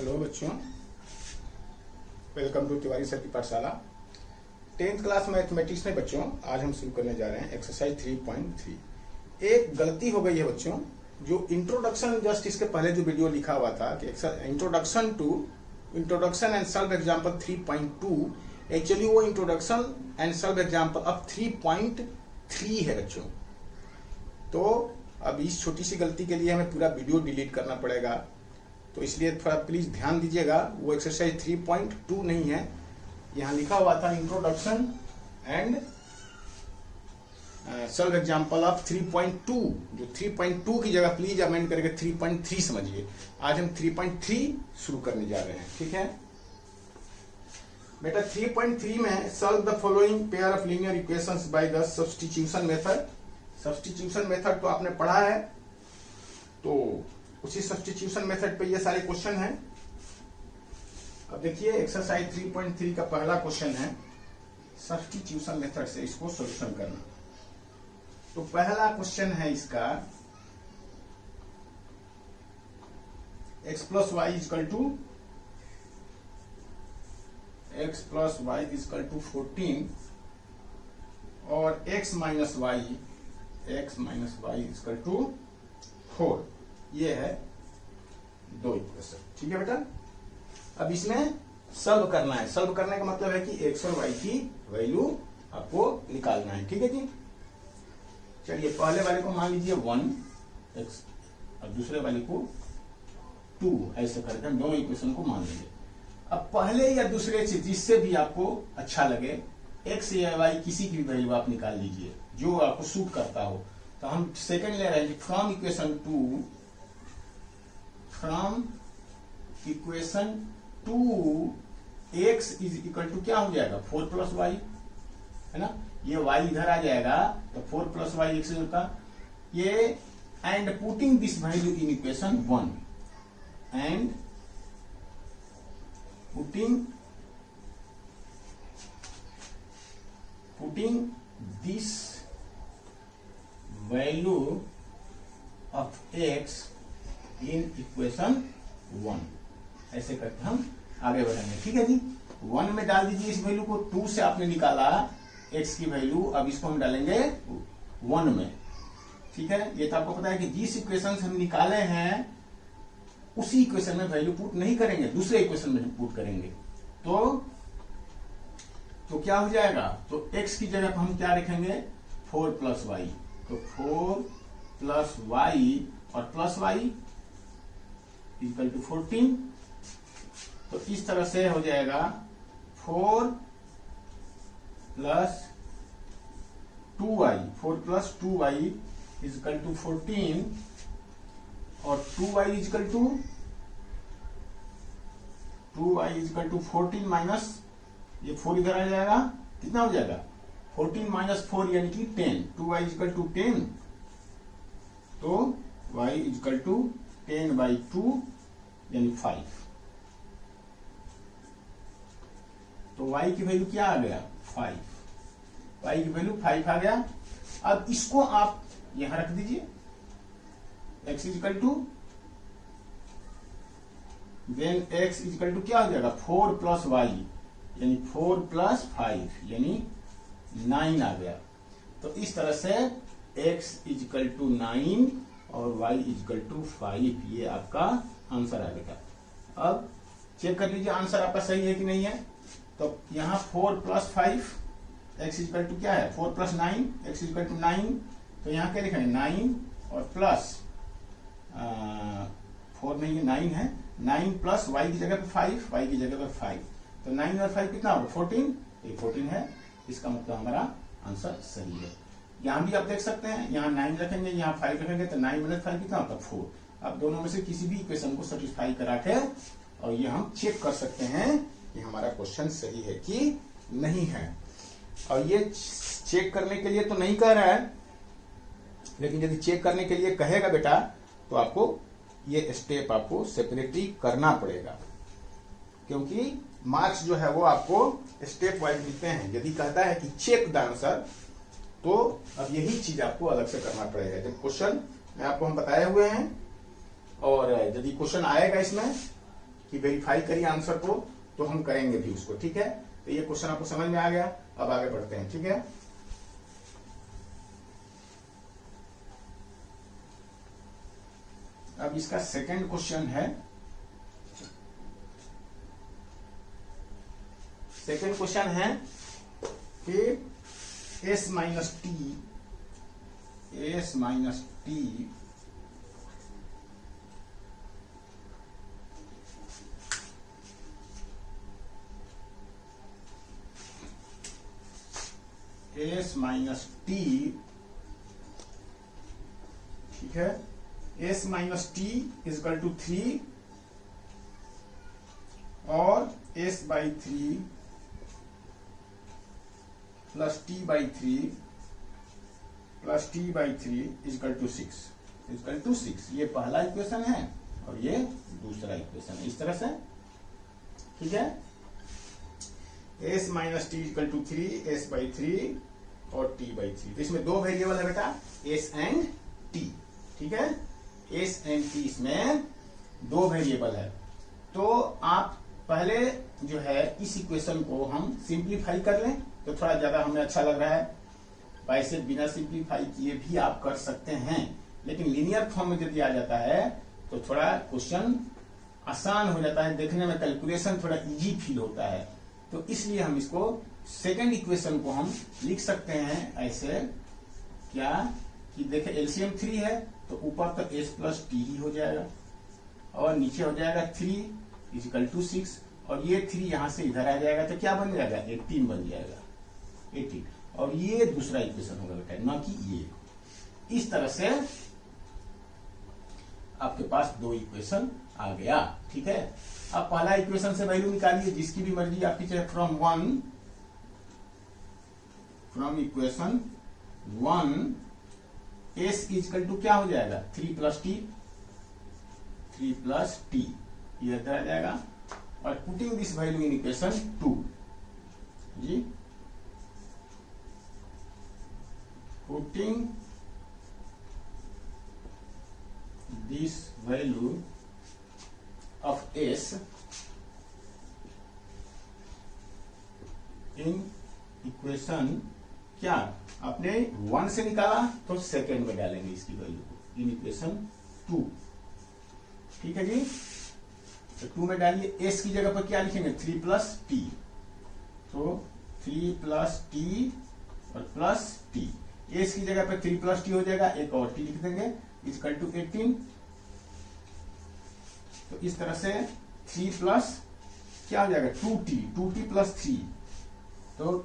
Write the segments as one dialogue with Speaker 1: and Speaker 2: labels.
Speaker 1: Hello बच्चों, welcome to Tiwari sir की पाठशाला। 10th क्लास मैथमेटिक्स में बच्चों आज हम शुरू करने जा रहे हैं एक्सरसाइज 3.3। एक गलती हो गई है बच्चों, जो इंट्रोडक्शन जस्ट इसके पहले जो वीडियो लिखा हुआ था कि introduction and solve example 3.2, actually वो इंट्रोडक्शन एंड सॉल्व एग्जांपल अब 3.3 है बच्चों। तो अब इस छोटी सी गलती के लिए हमें पूरा वीडियो डिलीट करना पड़ेगा, तो इसलिए थोड़ा प्लीज ध्यान दीजिएगा। वो एक्सरसाइज 3.2 नहीं है, यहाँ लिखा हुआ था introduction and solve example of 3.2, जो 3.2 की जगह प्लीज अमेंड करके 3.3 समझिए। आज हम 3.3 शुरू करने जा रहे हैं, ठीक है बेटा। 3.3 में solve the following pair of linear equations by the substitution method. Substitution method तो आपने पढ़ा है, तो उसी सब्स्टिट्यूशन मेथड पे ये सारे क्वेश्चन हैं। अब देखिए एक्सरसाइज 3.3 का पहला क्वेश्चन है सब्स्टिट्यूशन मेथड से इसको सॉल्यूशन करना। तो पहला क्वेश्चन है इसका x plus Y is equal to 14 और x minus Y is equal to 4। ये है दो इक्वेशन, ठीक है बेटा। अब इसमें सॉल्व करना है। सॉल्व करने का मतलब है कि x और y की वैल्यू आपको निकालना है, ठीक है जी। चलिए पहले वाले को मान लीजिए 1x और दूसरे वाले को 2, ऐसे करके हम दोनों इक्वेशन को मान लेंगे। अब पहले या दूसरे से जिससे भी आपको अच्छा लगे x या y किसी की भी वैल्यू आप निकाल लीजिए जो आपको सूट करता हो। तो हम सेकंड ले रहे हैं from equation 2 x is equal to क्या हो जाएगा 4 प्लस वाई, है ना। ये y इधर आ जाएगा तो 4 प्लस वाई एक्स होगा ये। And putting this value in equation 1 and putting this value of x in equation 1, ऐसे करके हम आगे बढ़ेंगे, ठीक है जी। 1 में डाल दीजिए इस वैल्यू को, 2 से आपने निकाला x की वैल्यू, अब इसको हम डालेंगे 1 में, ठीक है। ये तो आपको पता है कि जिस इक्वेशन से हम निकाले हैं उसी इक्वेशन में वैल्यू पुट नहीं करेंगे, दूसरे इक्वेशन में पुट करेंगे। तो क्या हो जाएगा, तो x की जगह पर हम क्या रखेंगे 4 प्लस वाई। तो 4 प्लस वाई और प्लस वाई इक्वल टू 14। तो इस तरह से हो जाएगा 4 plus 2y, 4 plus 2y equal to 14 और 2y इक्वल टू 14 माइनस ये 4 इधर आ जाएगा, कितना हो जाएगा 14 माइनस 4 यानी कि 10। 2y इक्वल टू 10, तो y इक्वल टू 10/2 यानी 5। तो y की वैल्यू क्या आ गया 5, y की वैल्यू 5 आ गया। अब इसको आप यहां रख दीजिए, x equal to then x equal to क्या हो जाएगा 4 प्लस वाई यानी 4 प्लस 5 यानी 9 आ गया। तो इस तरह से x इक्वल टू 9 और y इक्वल टू 5, ये आपका आंसर आएगा। अब चेक कर लीजिए आंसर आपका सही है कि नहीं है। तो यहाँ 4 प्लस 5 x इक्वल टू क्या है 4 प्लस 9 x इक्वल टू 9। तो यहाँ क्या लिखेंगे 9 और प्लस 4 नहीं है 9 है, 9 प्लस y की जगह पे 5, y की जगह पे 5। तो 9 और 5 कितना होगा 14, ये 14 है। इसका मतलब हमारा आंसर सही है। यहाँ भी आप देख सकते हैं, यहाँ 9 रखेंगे यहाँ 5 रखेंगे, तो 9 माइनस 5 कितना होता है 4। अब दोनों में से किसी भी इक्वेशन को सेटिस्फाई करा के और ये हम चेक कर सकते हैं कि हमारा क्वेश्चन सही है कि नहीं है। और ये चेक करने के लिए तो नहीं कह रहा है, लेकिन यदि चेक करने के लिए कहेगा बेटा तो आपको ये स्टेप आपको सेपरेटली करना पड़ेगा, क्योंकि मार्क्स जो है वो आपको स्टेप वाइज मिलते हैं। यदि कहता है कि चेक द आंसर, तो अब यही चीज आपको अलग से करना पड़ेगा। जब क्वेश्चन में आपको हम बताए हुए हैं, और यदि क्वेश्चन आएगा इसमें कि वेरीफाई करिए आंसर को, तो हम करेंगे भी उसको, ठीक है। तो ये क्वेश्चन आपको समझ में आ गया। अब आगे बढ़ते हैं, ठीक है। अब इसका सेकंड क्वेश्चन है, सेकंड क्वेश्चन है कि s माइनस टी ठीक है, s minus T is equal to 3 और s by 3 plus T by 3 plus T by 3 is equal to 6 ये पहला इक्वेशन है और ये दूसरा इक्वेशन है, इस तरह से, ठीक है। s minus T is equal to 3, s by 3 और t बाई 3। तो इसमें दो वेरिएबल है बेटा, s एंड t, ठीक है। s एंड t इसमें दो वेरिएबल है। तो आप पहले जो है इस इक्वेशन को हम सिंप्लीफाई कर लें तो थोड़ा ज्यादा हमें अच्छा लग रहा है। वैसे बिना सिंप्लीफाई किए भी आप कर सकते हैं, लेकिन लीनियर फॉर्म में यदि आ जाता है तो थोड़ा क्वेश्चन आसान हो जाता है, देखने में कैलकुलेशन थोड़ा इजी फील होता है। तो इसलिए हम इसको सेकंड इक्वेशन को हम लिख सकते हैं ऐसे, क्या कि देखे एलसीएम 3 है तो ऊपर तो s प्लस टी ही हो जाएगा और नीचे हो जाएगा 3 इजिकल टू 6 और ये 3 यहां से इधर आ जाएगा तो क्या बन जाएगा, 18 बन जाएगा, 18। और ये दूसरा इक्वेशन होगा बेटा, ना कि ये। इस तरह से आपके पास दो इक्वेशन आ गया, ठीक है। अब पहला इक्वेशन से वैल्यू निकालिए जिसकी भी मर्जी आपकी, चाहे from equation 1 s is equal to क्या हो जाएगा, 3 प्लस टी ये इधर आ जाएगा और putting this value in equation 2 जी, putting this value of s in equation, क्या आपने 1 से निकाला तो सेकेंड में डालेंगे इसकी वैल्यू को इन इक्वेशन 2, ठीक है जी। तो 2 में डालिए, s की जगह पर क्या लिखेंगे, 3 प्लस टी, तो 3 प्लस टी और प्लस टी, s की जगह पर 3 प्लस टी हो जाएगा, एक और टी लिख देंगे इजकल टू 18। तो इस तरह से 3 प्लस क्या हो जाएगा, 2t प्लस 3, तो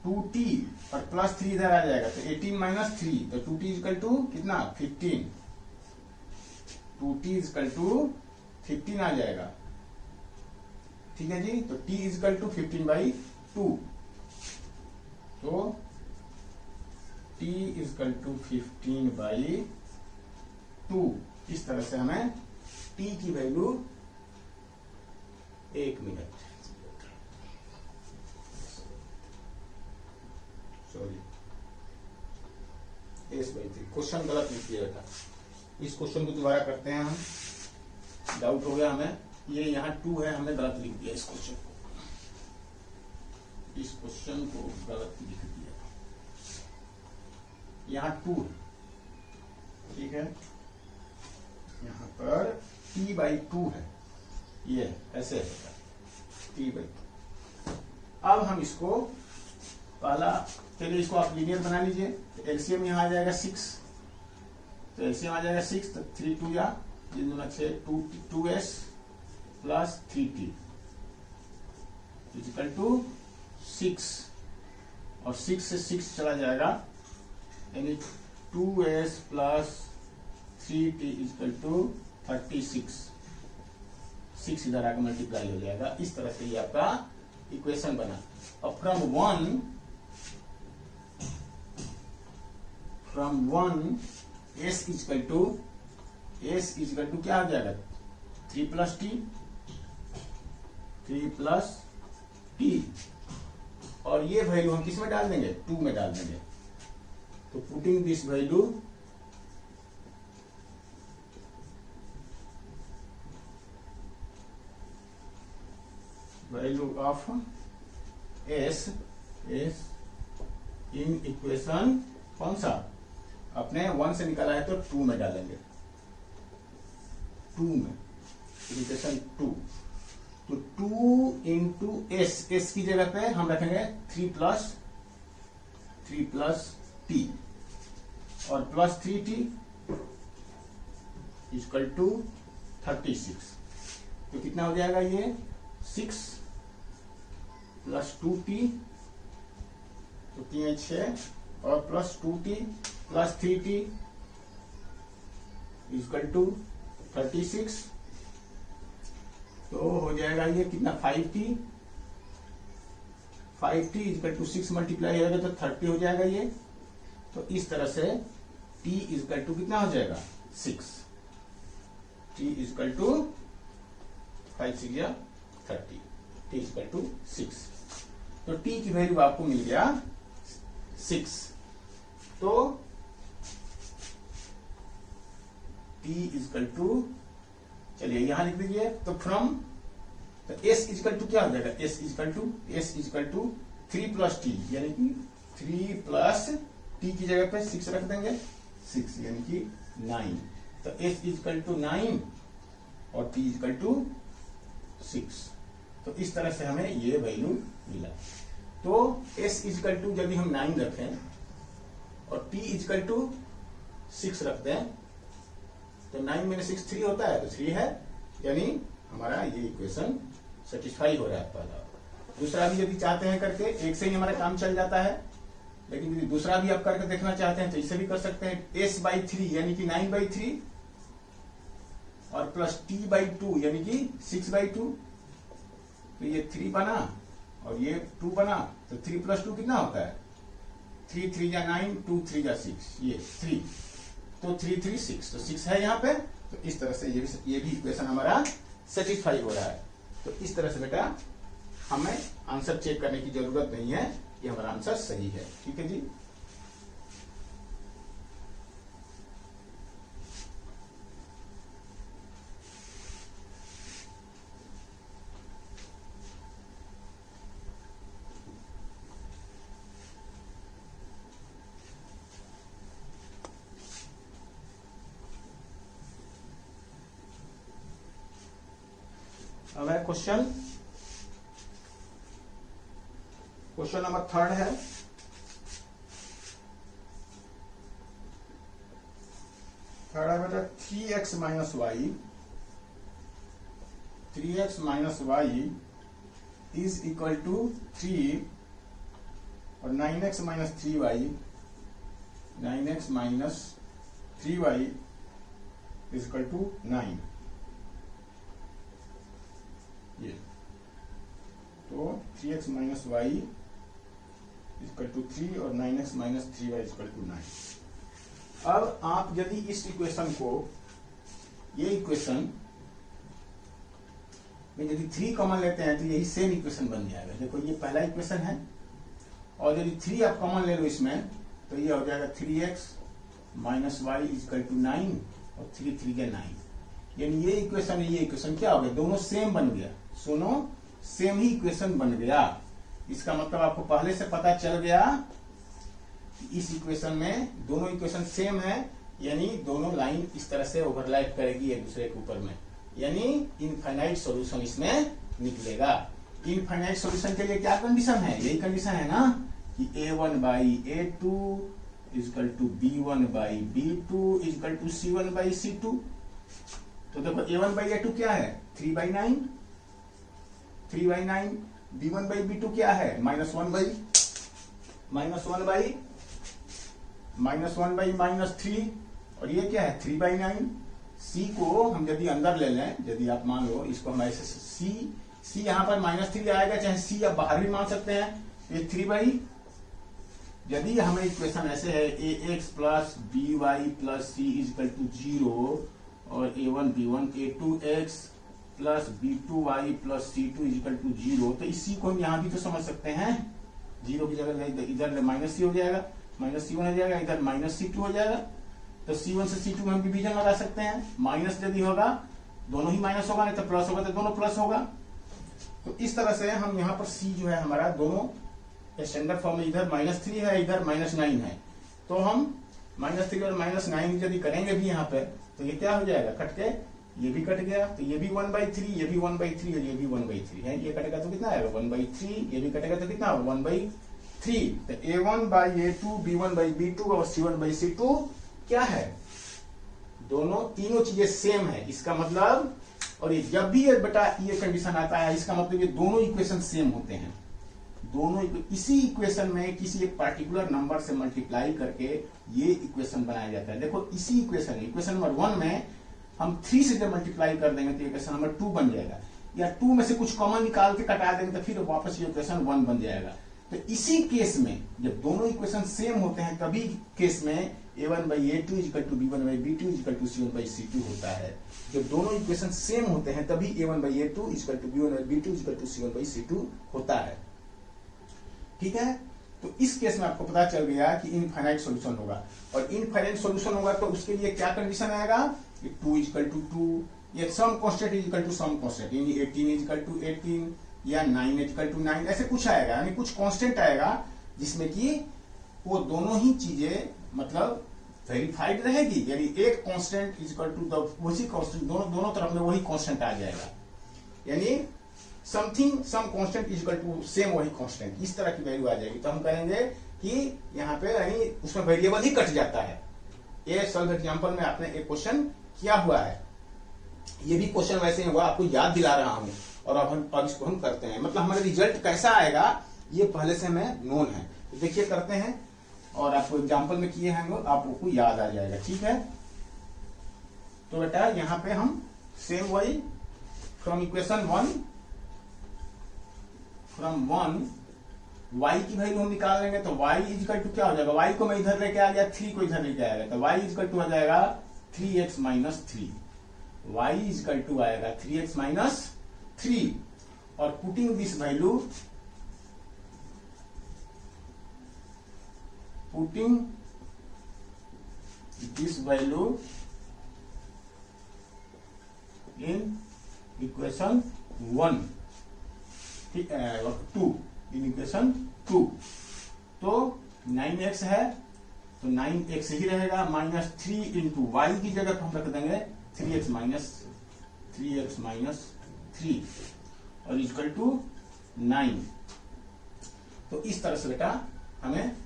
Speaker 1: 2t और प्लस 3 इधर आ जाएगा तो 18 माइनस 3, तो 2t इजकल टू कितना, 15, 2t इजकल टू 15 आ जाएगा, ठीक है जी। तो t इजकल टू 15/2, तो t इजकल टू 15/2। इस तरह से हमें t की वैल्यू, एक मिनट, सॉरी, s/3 क्वेश्चन गलत लिख दिया था। इस क्वेश्चन को दोबारा करते हैं हम, डाउट हो गया हमें, ये यहाँ 2 है, हमने गलत लिख दिया इस क्वेश्चन को गलत लिख दिया, यहाँ 2, ठीक है, यहाँ पर t/2 है, ये ऐसे है t/2। अब हम इसको पहला, चलिए इसको आप लीनियर बना लीजिए। तो एलसीएम यहाँ आ जाएगा 6, तो एलसीएम आ जाएगा 6, तो 3 2 या 2s plus 3t is equal to 6 और 6 से 6 चला जाएगा, यानी 2s plus 3t is equal to 36, 6 इधर आकर मल्टीप्लाई हो जाएगा। इस तरह से ये आपका इक्वेशन बना। अब फ्रॉम 1 s इजकल टू क्या हो जाएगा, 3 प्लस टी और ये वैल्यू हम किस में डाल देंगे, 2 में डाल देंगे। तो putting this value value of S S in equation कौन सा, अपने 1 से निकाला है तो 2 में डालेंगे, 2 में, इक्वेशन 2। तो 2 इंटू एस, एस की जगह पे हम रखेंगे 3 प्लस टी और प्लस 3t इक्वल टू 36। तो कितना हो जाएगा ये 6 प्लस 2t, तो 3 6 और plus 2t plus 3t equal to 36। तो हो जाएगा ये कितना 5t, 5t equal to 6 multiply हो जाएगा तो 30 हो जाएगा ये। तो इस तरह से t इक्वल टू कितना हो जाएगा 6, t इक्वल टू 5 6 या 30, t इक्वल टू 6। तो t की वैल्यू आपको मिल गया 6। तो t इक्वल टू, चलिए यहां लिख दीजिए, तो फ्रॉम, तो s इक्वल टू क्या हो जाएगा, s equal to 3 plus T, यानी कि 3 प्लस टी की जगह पे 6 रख देंगे, 6 यानी कि 9। तो s इक्वल टू 9 और t इक्वल टू 6। तो इस तरह से हमें ये वैल्यू मिला। तो s इक्वल टू यदि हम 9 रखें और t इक्वल टू 6 रखते हैं तो 9 में 6 3 होता है, तो 3 है, यानी हमारा ये इक्वेशन सेटिस्फाई हो रहा है पहला। दूसरा भी यदि चाहते हैं करके, एक से ही हमारा काम चल जाता है, लेकिन यदि दूसरा भी आप करके देखना चाहते हैं तो इसे भी कर सकते हैं। s/3 यानी कि 9/3 और प्लस t/2 यानी कि 6/2। तो ये 3 बना और ये 2 बना, तो 3 प्लस 2 कितना होता है, 3 3 या 9, 2 3 या 6, ये 3, तो 3 3 6, तो 6 है यहाँ पे। तो इस तरह से ये भी इक्वेशन हमारा सेटिस्फाई हो रहा है। तो इस तरह से बेटा हमें आंसर चेक करने की जरूरत नहीं है, ये हमारा आंसर सही है। ठीक है जी। अब है क्वेश्चन नंबर 3 है। थर्ड है बेटा 3x minus Y is equal to 3 और 9x minus 3y is equal to 9। ये तो 3x minus Y equal to 3 और 9x minus 3y equal to 9। अब आप यदि इस इक्वेशन को, ये इक्वेशन में यदि 3 कॉमन लेते हैं तो यही सेम इक्वेशन बन जाएगा। देखो ये पहला इक्वेशन है और यदि 3 आप कॉमन ले लो इसमें तो ये हो जाएगा 3x minus Y equal to 9 और 3 3 के 9, यानी ये इक्वेशन क्या हो गया, दोनों सेम बन गया, दोनों सेम ही इक्वेशन बन गया। इसका मतलब आपको पहले से पता चल गया कि इस इक्वेशन में दोनों इक्वेशन सेम है, यानी दोनों लाइन इस तरह से ओवरलैप करेगी एक दूसरे के ऊपर में, यानी इनफाइनाइट सॉल्यूशन इसमें निकलेगा। इनफाइनाइट सॉल्यूशन के लिए क्या कंडीशन है, यही कंडीशन है ना कि a1/a2 equal to b1/b2 equal to c1/c2। तो देखो a1/a2 क्या है 3/9, b1/b2 क्या है -1/-3 और ये क्या है 3/9। c को हम यदि अंदर ले लें, यदि आप मान लो इसको हम ऐसे c यहाँ पर -3 आएगा, चाहे c आप बाहर भी मान सकते हैं, ये 3/, यदि हमें इक्वेशन ऐसे है ax plus by plus c equal to 0 और a1b1 a2x plus b2y plus c2 equal to 0, तो इसी को हम यहाँ भी तो समझ सकते हैं, 0 की जगह इधर माइनस c हो जाएगा, माइनस c1 हो जाएगा, इधर माइनस c2 हो जाएगा। तो c1 से c2 में हम डिवीजन लगा सकते हैं, माइनस यदि होगा दोनों ही माइनस होगा, नहीं तो प्लस होगा तो दोनों प्लस होगा। तो इस तरह से हम यहाँ पर सी जो है हमारा दोनों स्टैंडर्ड फॉर्म में इधर -3 है, इधर -9 है, तो हम -3 और -9 यदि करेंगे भी यहाँ पे तो ये क्या हो जाएगा, कट के ये भी कट गया, तो ये भी 1/3, ये भी 1/3 और ये भी 1/3 है। ये कटेगा तो कितना आएगा 1/3, ये भी कटेगा तो कितना 1/3। तो A1/A2, B1/B2 और C1/C2 क्या है, दोनों तीनों चीजें सेम है, इसका मतलब। और ये जब भी ये बेटा ये कंडीशन आता है, इसका मतलब ये दोनों इक्वेशन सेम होते हैं। दोनों इसी इक्वेशन में किसी एक पार्टिकुलर नंबर से मल्टीप्लाई करके ये इक्वेशन बनाया जाता है। देखो इसी इक्वेशन नंबर 1 में हम 3 से जब मल्टीप्लाई कर देंगे तो इक्वेशन नंबर 2 बन जाएगा, या 2 में से कुछ कॉमन निकाल के कटा देंगे तो फिर वापस ये इक्वेशन 1 बन जाएगा। तो इसी केस में जब दोनों इक्वेशन सेम होते हैं तभी केस में A1/A2 = B1/B2 = C1/C2 होता है। जब दोनों इक्वेशन सेम होते हैं तभी A1/A2 = B1/B2 = C1/C2 होता है। ठीक है, तो इस केस में आपको पता चल गया कि इनफाइनाइट सॉल्यूशन होगा, और इनफाइनाइट सॉल्यूशन होगा तो उसके लिए क्या कंडीशन आएगा, 2 = 2, या सम कांस्टेंट = सम कांस्टेंट, यानी 18 = 18 या 9 = 9, ऐसे कुछ आएगा, यानी कुछ कांस्टेंट आएगा जिसमें कि वो दोनों ही चीजें मतलब वेरीफाइड रहेगी, यानी एक कांस्टेंट = वही कांस्टेंट, दोनों तरफ में वही कांस्टेंट आ जाएगा, यानी समथिंग सम कांस्टेंट = सेम वही कांस्टेंट, इस तरह की वैल्यू आ जाएगी। तो हम कहेंगे कि यहाँ पे यानी उसमें वेरिएबल ही कट जाता है। ये सॉल्व एग्जांपल में आपने एक क्वेश्चन किया हुआ है, ये भी क्वेश्चन वैसे ही हुआ, आपको याद दिला रहा हूं, और अब इसको हम करते हैं। मतलब हमारा रिजल्ट कैसा आएगा ये पहले से हमें नोन है, तो देखिए करते हैं, और आपको एग्जांपल में किए हैं आपको याद आ जाएगा। ठीक है, तो बेटा यहाँ पे हम सेम वही फ्रॉम इक्वेशन 1 y की वैल्यू हम निकाल लेंगे, तो y = क्या हो जाएगा, y को मैं इधर लेके आ गया, 3 को इधर लेके आएगा, तो y = हो जाएगा 3x - 3, y = आएगा 3x - 3, और putting this value in equation 1, ठीक है, 2 इन इक्वेशन 2, तो 9x है तो 9x ही रहेगा, -3 × y की जगह हम रख देंगे 3x - 3 और = 9। तो इस तरह से बेटा हमें,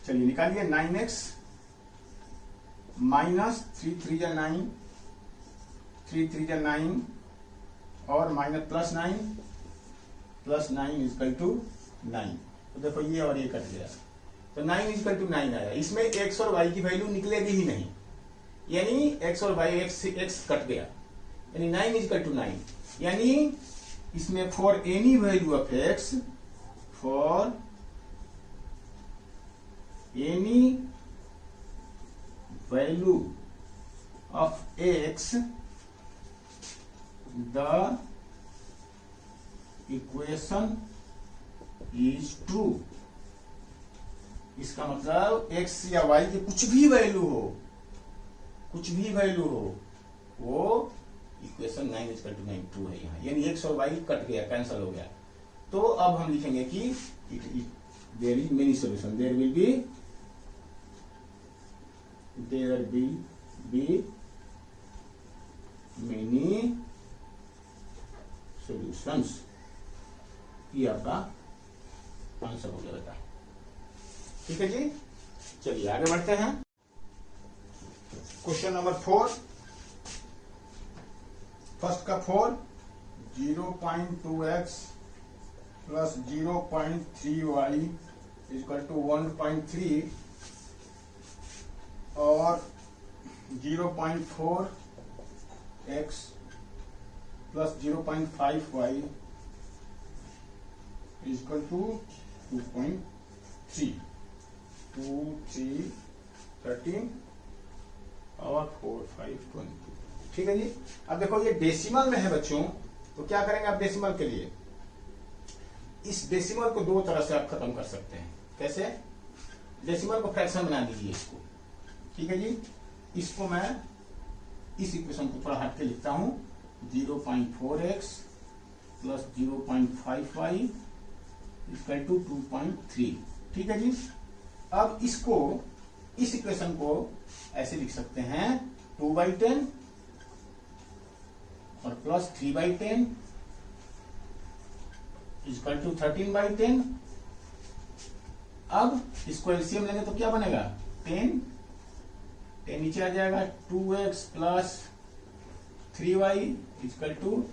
Speaker 1: चलिए निकालिए, 9x -3 3 = 9, 3 3 = 9, और +9 = 9। तो देखो ये और ये कट गया, तो 9 = 9 आया। इसमें x और y की वैल्यू निकलेगी ही नहीं, यानी x और y x कट गया, यानी 9 = 9, यानी इसमें for any value of x, for any value of x the equation is true। इसका मतलब x या y की कुछ भी वैल्यू हो, वो इक्वेशन 9 = 9 ट्रू है यहाँ, यानी x और y कट गया, कैंसिल हो गया। तो अब हम लिखेंगे कि there is many solution, there will be many solutions। ये आपका आंसर हो गया बेटा। ठीक है जी, चलिए आगे बढ़ते हैं। क्वेश्चन नंबर 4, फर्स्ट का 4, 0.2x + 0.3y = 1.3 और 0.4x + 0.5y = 2.3, 2 3 13 और 4 5 22। ठीक है जी। अब देखो ये डेसिमल में है बच्चों, तो क्या करेंगे आप डेसिमल के लिए, इस डेसिमल को दो तरह से आप खत्म कर सकते हैं। कैसे, डेसिमल को फ्रैक्शन बना दीजिए इसको। ठीक है जी, इसको मैं इस इक्वेशन को थोड़ा हट के लिखता हूं, 0.4x plus 0.5y equal to 2.3। ठीक है जी। अब इसको, इस इक्वेशन को ऐसे लिख सकते हैं 2/10 और प्लस 3/10 इक्वल टू 13/10। अब इसको एलसीएम लेंगे तो क्या बनेगा, 10 नीचे आ जाएगा, 2x plus 3y equal to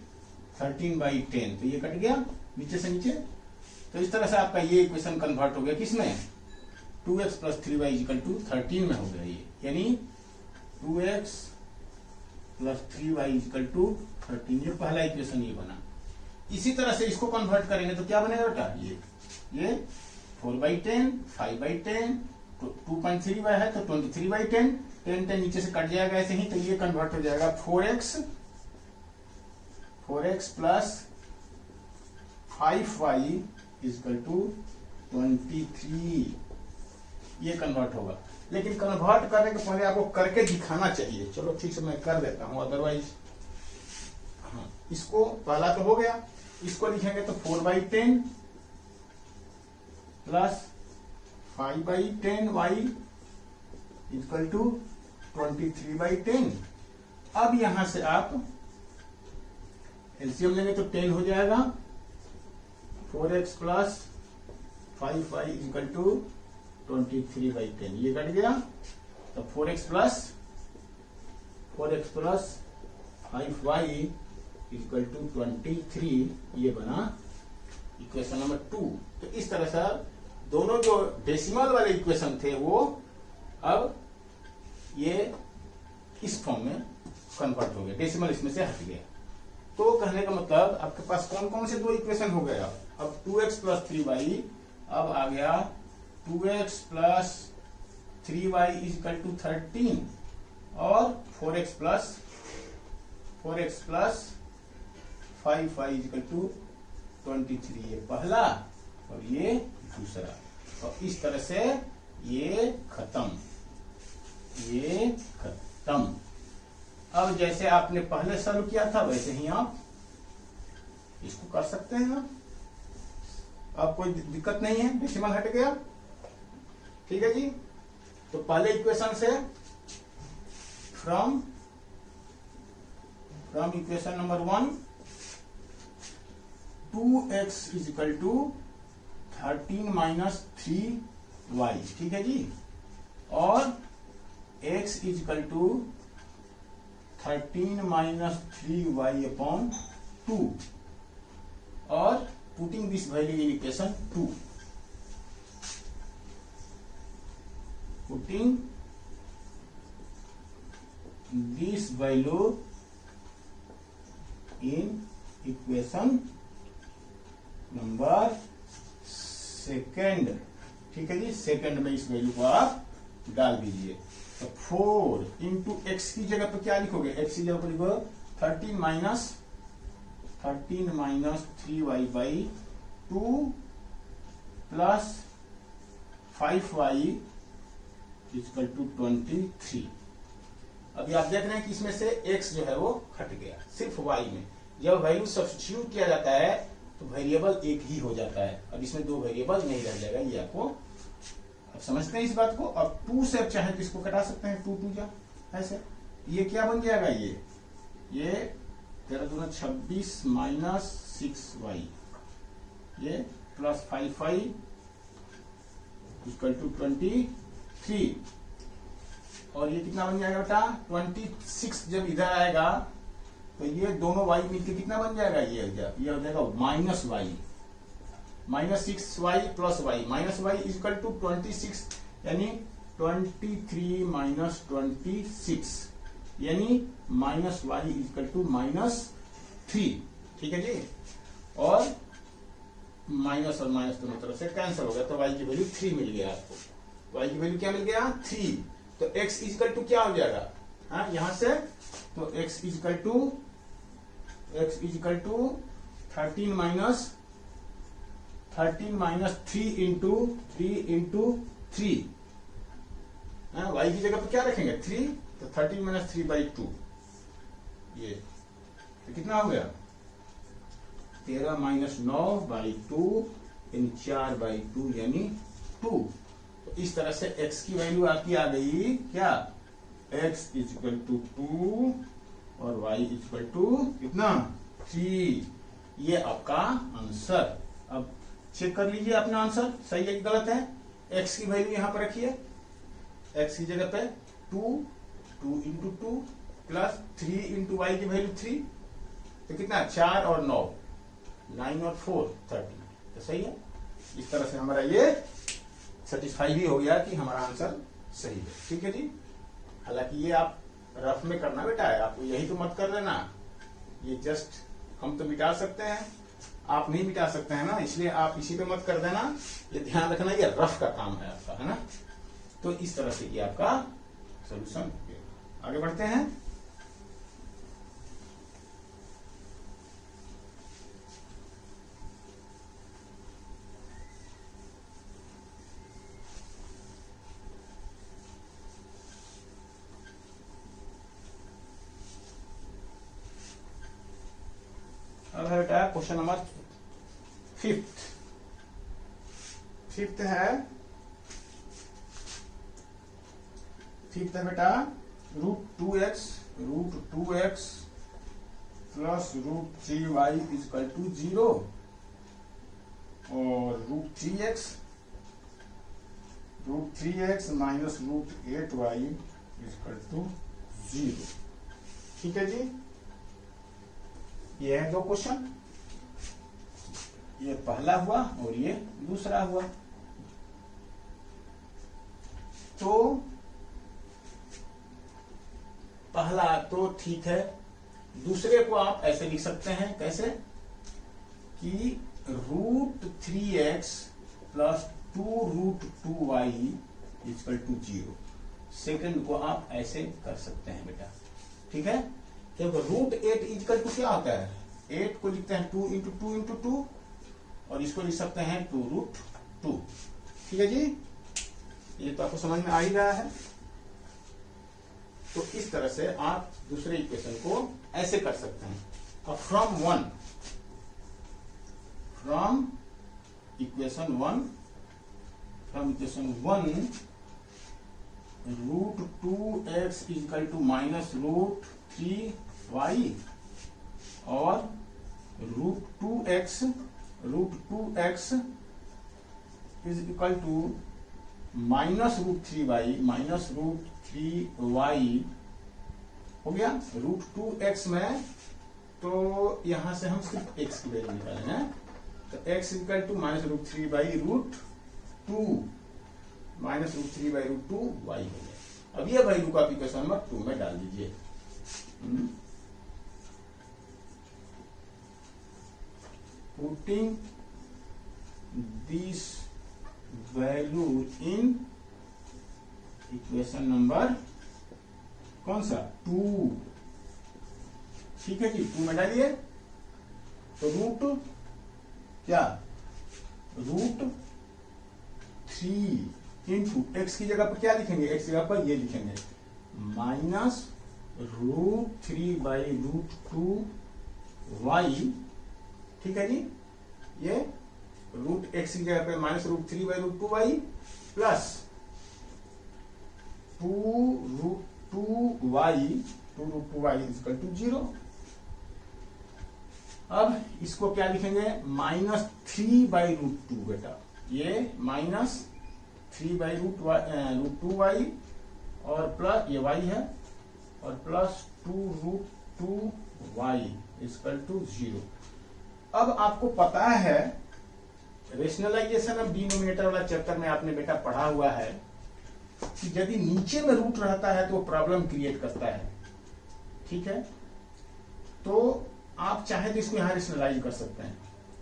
Speaker 1: 13/10। तो ये कट गया नीचे से नीचे। तो इस तरह से आपका ये इक्वेशन कन्वर्ट हो गया किसमें, 2x plus 3y equal to 13 में हो गया ये, यानी 2x plus 3y equal to 13। ये पहला इक्वेशन ये बना। इसी तरह से इसको कन्वर्ट करेंगे तो क्या बनेगा बेटा, ये 4/10, 5/10, 2.3y है तो 23/10, 10 नीचे से कट जाएगा ऐसे ही। तो ये कन्वर्ट हो जाएगा 4x plus 5y equal to 23। ये कन्वर्ट होगा, लेकिन कन्वर्ट करने के पहले आपको करके दिखाना चाहिए। चलो ठीक से मैं कर देता हूं, अदरवाइज हाँ, इसको पहला तो हो गया। इसको लिखेंगे तो 4/10 प्लस 5/10y इक्वल टू 23/10। अब यहां से आप एलसीएम लेंगे तो 10 हो जाएगा, 4x plus 5y equal to 23/10। ये कट गया। तो 4x plus 5y equal to 23, ये बना इक्वेशन नंबर 2। तो इस तरह से दोनों जो डेसिमल वाले इक्वेशन थे वो अब ये इस फॉर्म में कन्वर्ट हो गया, डेसिमल इसमें से हट गया। तो कहने का मतलब आपके पास कौन कौन से दो इक्वेशन हो गया। अब 2x प्लस 3y, अब आ गया 2x plus 3y equal to 13 और 4x plus 5y equal to 23। ये पहला और ये दूसरा। और इस तरह से ये खत्म। अब जैसे आपने पहले सॉल्व किया था वैसे ही आप इसको कर सकते हैं। अब कोई दिक्कत नहीं है, डेसिमल हट गया। ठीक है जी। तो पहले इक्वेशन से from equation number 1 2x is equal to 13 minus 3y। ठीक है जी। और x is equal to 13 minus 3y upon 2 और putting this value in equation 2, putting this value in equation number second. ठीक है जी। सेकेंड में इस वैल्यू को आप डाल दीजिए। तो 4 इंटू एक्स की जगह पर क्या लिखोगे, एक्स की जगह पर लिखो 13 minus 3y by 2 plus 5y equal to 23। अभी आप देख रहे हैं कि इसमें से x जो है वो हट गया, सिर्फ y में। जब वैल्यू सब्स्टिट्यूट किया जाता है तो वेरिएबल एक ही हो जाता है। अब इसमें दो वेरिएबल नहीं रह जाएगा। ये आपको अब समझते हैं इस बात को। अब 2 से अब चाहे तो इसको कटा सकते हैं, 2 जा ऐसे। ये क्या बन जाएगा, ये 13 दूना 26 माइनस 6y, ये प्लस 5y इक्वल टू 23। और ये कितना बन जाएगा बेटा, 26 जब इधर आएगा तो ये दोनों y मिलकर कितना बन जाएगा, ये हो जाएगा minus y, minus 6y plus y, minus y equal to 26, यानी 23 माइनस 26, यानी माइनस y इक्वल टू -3। ठीक है जी। और माइनस और माइनस दोनों तरफ से कैंसिल हो गया, तो y की वैल्यू 3 मिल गया आपको। y की वैल्यू क्या मिल गया, 3। तो x इक्वल टू क्या हो जाएगा, हाँ यहां से, तो x equal to 13 minus 3 into 3, y की जगह पर क्या रखेंगे 3, तो 13 माइनस 3/2, ये तो कितना हो गया 13 माइनस 9/2 यानी 4/2 यानी 2। तो इस तरह से x की वैल्यू आपकी आ गई क्या, x इक्वल टू 2 और y इक्वल टू कितना 3। ये आपका आंसर। अब चेक कर लीजिए अपना आंसर सही है कि गलत है। x की वैल्यू यहां पर रखिए, x की जगह पे 2 इंटू 2 प्लस 3 इंटू वाई की वैल्यू 3, तो कितना 4 और 9, 9 और 4 13। तो सही है। इस तरह से हमारा ये सेटिस्फाई भी हो गया कि हमारा आंसर सही है। ठीक है जी। हालांकि ये आप रफ में करना बेटा है, आप यही तो मत कर लेना। ये जस्ट हम तो मिटा सकते हैं, आप नहीं मिटा सकते हैं ना, इसलिए आप इसी पे मत कर देना। ये ध्यान रखना, ये रफ का काम है आपका, है ना। तो इस तरह से ये आपका सोल्यूशन। आगे बढ़ते हैं। अब है बेटा क्वेश्चन नंबर 5th है। 5th है बेटा √2x plus √3y equal to 0 और √3x minus √8y equal to 0। ठीक है जी। ये है दो क्वेश्चन, ये पहला हुआ और ये दूसरा हुआ। तो पहला तो ठीक है, दूसरे को आप ऐसे लिख सकते हैं, कैसे कि √3x plus 2√2y equal to 0। Second को आप ऐसे कर सकते हैं बेटा। ठीक है, क्योंकि √8 इक्वल टू क्या होता है, 8 को लिखते हैं 2 इंटू 2 इंटू 2 और इसको लिख सकते हैं 2√2। ठीक है जी। ये तो आपको समझ में आ ही रहा है। तो इस तरह से आप दूसरे इक्वेशन को ऐसे कर सकते हैं। अब from equation 1 √2x equal to minus √3y और √2x is equal to minus √3y हो गया। √2x में तो यहां से हम सिर्फ x की वैल्यू निकालेंगे, तो x equal to minus √3/√2 minus √3/√2 y हो गया। अब ये वैल्यू को आप इक्वेशन नंबर 2 में डाल दीजिए। Putting this value in equation number कौन सा 2। ठीक है जी, 2 में डालिए। तो √3 इंटू एक्स की जगह पर क्या लिखेंगे, एक्स की जगह पर ये लिखेंगे माइनस √3/√2y। ठीक है जी। ये √x की जगह पे minus √3/√2y plus 2√2y equal to 0। अब इसको क्या लिखेंगे माइनस 3/√2 बेटा, ये माइनस 3/√2y और प्लस ये y है और प्लस 2√2y इक्वल टू 0। अब आपको पता है रेशनलाइजेशन ऑफ डिनोमिनेटर वाला चैप्टर में आपने बेटा पढ़ा हुआ है कि यदि नीचे में रूट रहता है तो प्रॉब्लम क्रिएट करता है। ठीक है, तो आप चाहे तो इसको यहां रेशनलाइज कर सकते हैं,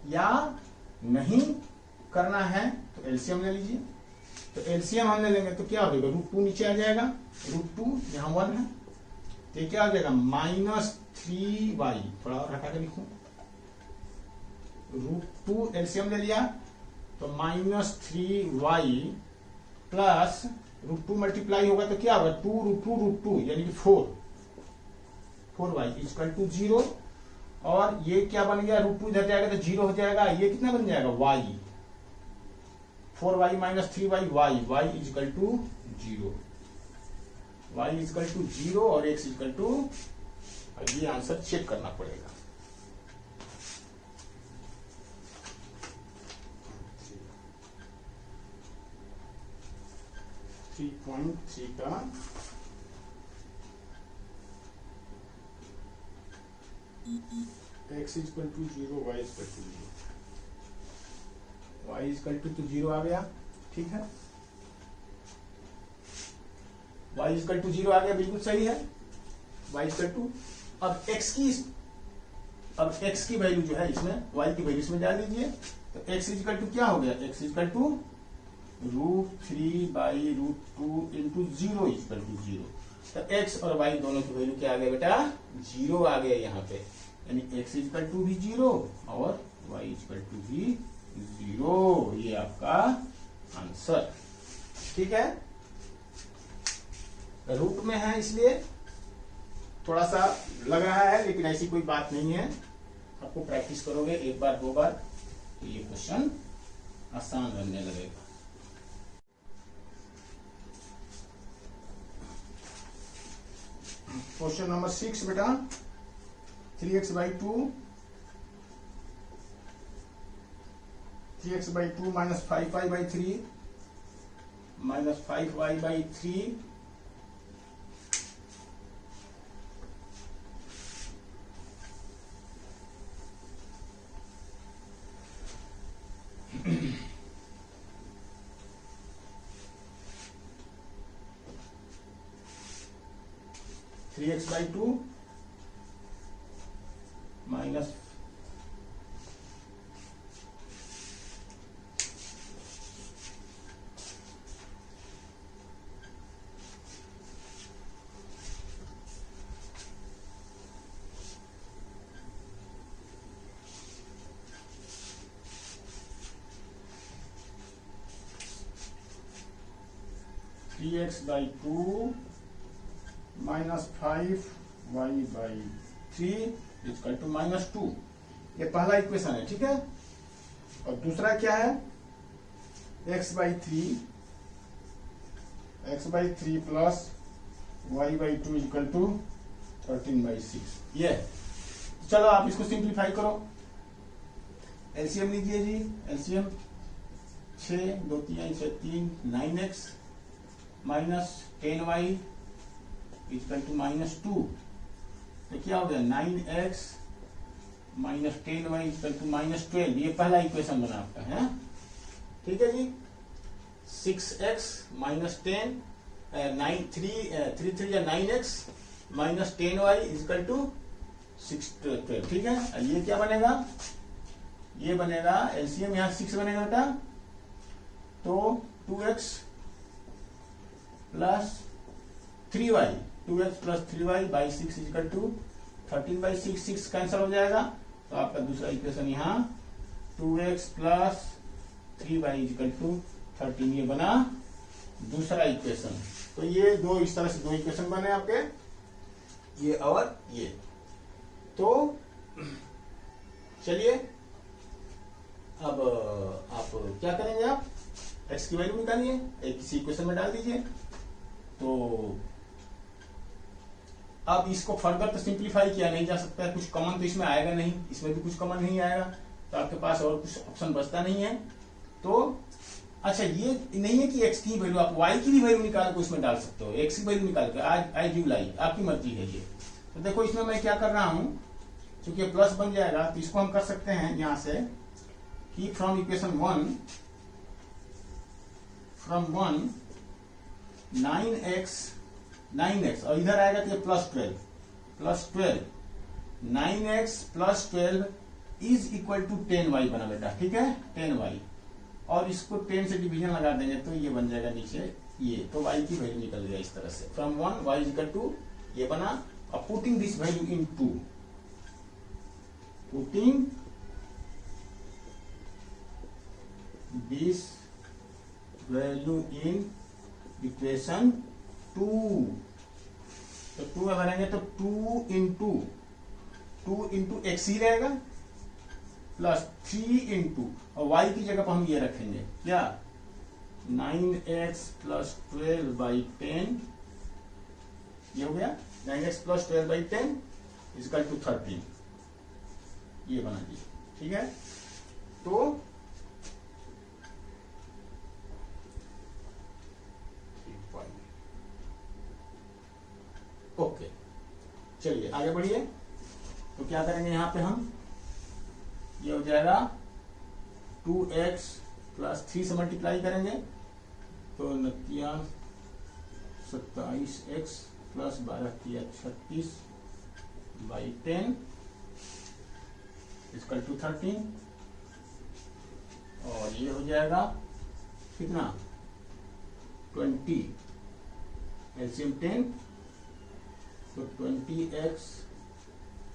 Speaker 1: या नहीं करना है तो एलसीएम ले लीजिए। तो एलसीएम हमने लेंगे तो क्या होगा, √2 नीचे आ जाएगा, √2 यहां 1 है, तो क्या आ जाएगा -3y। थोड़ा और हटा के लिखूं, √2 एलसीएम ले लिया तो -3y प्लस √2 मल्टीप्लाई होगा तो क्या होगा 2√2 यानी कि 4y इक्वल टू 0। और ये क्या बन गया, √2 इधर जाएगा तो 0 हो जाएगा, ये कितना बन जाएगा y, 4y minus 3y, y is equal to 0, y is equal to 0 और x इज इक्वल टू, ये आंसर चेक करना पड़ेगा। थ्री पॉइंट थ्री का x is equal to 0, y is equal to 0, y is equal to 0 आ गया, ठीक है, y is equal to 0 आ गया, बिल्कुल सही है, y इज इक्वल टू, अब x की वैल्यू जो है इसमें, y की वैल्यू इसमें डाल दीजिए, तो x इज इक्वल टू क्या हो गया, x is equal to √3/√2 into 0 is equal to 0, तो x और y दोनों की वैल्यू क्या आ गया बेटा, 0 आ गया यहाँ पे, यानी x इज इक्वल टू भी 0 और y इज इक्वल टू भी 0, ये आपका आंसर, ठीक है। रूट में है इसलिए थोड़ा सा लग रहा है, लेकिन ऐसी कोई बात नहीं है, आपको प्रैक्टिस करोगे एक बार दो बार तो ये क्वेश्चन आसान बनने लगेगा। क्वेश्चन नंबर 6 बेटा, 3x/2 minus 5y/3 minus 5y/3 3x/2 minus 3x/2 minus 5y/3 equal to -2, ये पहला इक्वेशन है, ठीक है। और दूसरा क्या है, x/3 plus y/2 equal to 13/6, ये। चलो आप इसको सिंप्लीफाई करो, एलसीएम लीजिए जी, LCM 6 2 3 6 3 9x minus 10y equal to -2, तो क्या हो गया 9x minus 10y equal to -12, ये पहला इक्वेशन बना आपका है, ठीक है जी। 6x माइनस 10 3 या 9x minus 10y equal to 12, ठीक है। ये क्या बनेगा, ये बनेगा एलसीएम, यहाँ 6 बनेगा बेटा, तो 2x plus 3y, 2x plus 3y/6 equal to 13/6, 6 cancel हो जाएगा, तो आपका दूसरा इक्वेशन यहाँ 2x plus 3y equal to 13, ये बना दूसरा इक्वेशन। तो ये दो, इस तरह से दो इक्वेशन बने आपके, ये और ये। तो चलिए अब आप क्या करेंगे, आप x की वैल्यू निकालिए, एक किसी इक्वेशन में डाल दीजिए, तो अब इसको फर्दर तो सिंप्लीफाई किया नहीं जा सकता है, कुछ कॉमन तो इसमें आएगा नहीं, इसमें भी कुछ कॉमन नहीं आएगा, तो आपके पास और कुछ ऑप्शन बचता नहीं है। तो अच्छा, ये नहीं है कि x की वैल्यू, आप y की भी वैल्यू निकाल के उसमें डाल सकते हो, x की वैल्यू निकाल के, आज यू लाई, आपकी मर्जी है ये। तो देखो इसमें मैं क्या कर रहा हूं, चूंकि प्लस बन जाएगा तो इसको हम कर सकते हैं यहां से कि फ्रॉम इक्वेशन 1 9x और इधर आएगा तो ये +12 9x plus 12 is equal to 10y बना बेटा, ठीक है, 10y, और इसको 10 से डिवीजन लगा देंगे तो ये बन जाएगा नीचे ये, तो y की वैल्यू निकल गया इस तरह से, from 1 y is equal to, ये बना। अब putting this value in 2, putting this value in equation 2, तो 2 में भरेंगे तो 2 इंटू 2 इंटू एक्स ही रहेगा प्लस 3 इंटू और वाई की जगह पर हम ये रखेंगे क्या 9x प्लस 12/10 ये हो गया 9x प्लस 12/10 इक्वल टू 13 ये बना दिए। ठीक है तो ओके चलिए आगे बढ़िए। तो क्या करेंगे यहाँ पे हम ये हो जाएगा 2x प्लस 3 से मल्टीप्लाई करेंगे तो 27x प्लस 12×36/10 इक्वल टू 13 और ये हो जाएगा कितना 20 एलसीएम 10 तो 20x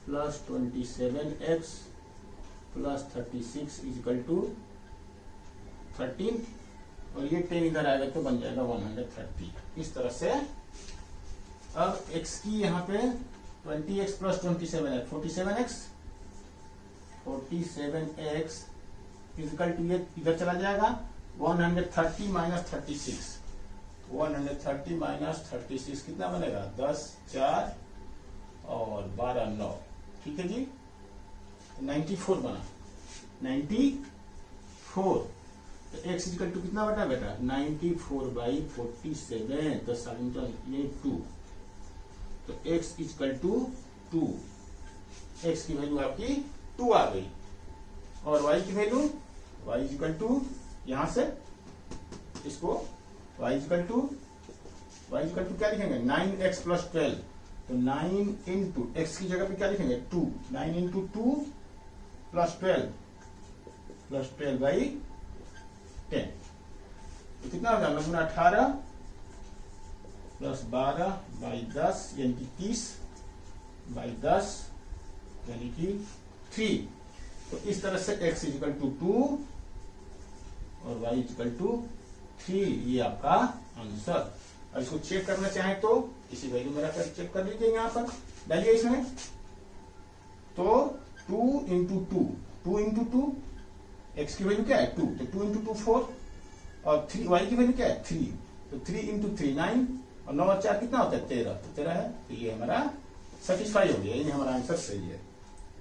Speaker 1: plus 27x plus 36 equal to 13 और ये 10 इधर आएगा तो बन जाएगा 130। इस तरह से अब x की यहाँ पे 20x plus 27x 47x equal to ये इधर चला जाएगा 130 माइनस 36 130 माइनस 36 कितना बनेगा 10 4 और 12 9 ठीक है जी 94 बना 94 तो x इक्वल टू कितना बटा बेटा 94/47 तो ये 2 तो x इक्वल टू 2 x की वैल्यू आपकी 2 आ गई और y की वैल्यू y इक्वल टू यहां से इसको y इक्वल टू क्या लिखेंगे 9x प्लस 12 तो 9 इंटू एक्स की जगह पे क्या लिखेंगे 2 9 इंटू 2 प्लस 12/10 तो कितना हो जाएगा 18 प्लस 12/10 यानी कि 30/10 यानी कि 3 तो इस तरह से x इक्वल टू 2 और y इक्वल टू 3 ये आपका आंसर। और इसको चेक करना चाहें तो इसी वैल्यू में रखकर चेक कर लीजिए यहाँ पर डालिए इसमें तो 2 इंटू 2 एक्स की वैल्यू क्या है 2 तो 2 इंटू 2 4 और 3 वाई की वैल्यू क्या है 3 तो 3 इंटू 3 9 और 9 और 4 कितना होता है 13 तो 13 है तो ये हमारा सेटिस्फाई हो गया ये हमारा आंसर सही है।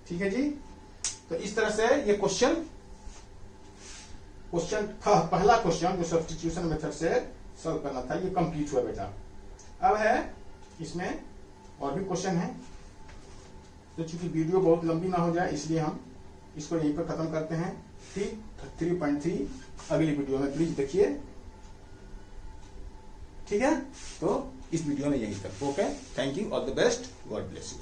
Speaker 1: ठीक है जी तो इस तरह से ये क्वेश्चन था पहला क्वेश्चन जो सब्स्टिट्यूशन मेथड से सॉल्व करना था ये कंप्लीट हुआ बेटा। अब है इसमें और भी क्वेश्चन है तो चूंकि वीडियो बहुत लंबी ना हो जाए इसलिए हम इसको यहीं पर खत्म करते हैं। ठीक 3.3 अगली वीडियो में प्लीज देखिए। ठीक है तो इस वीडियो में यही तक। Okay thank you all the best God bless you.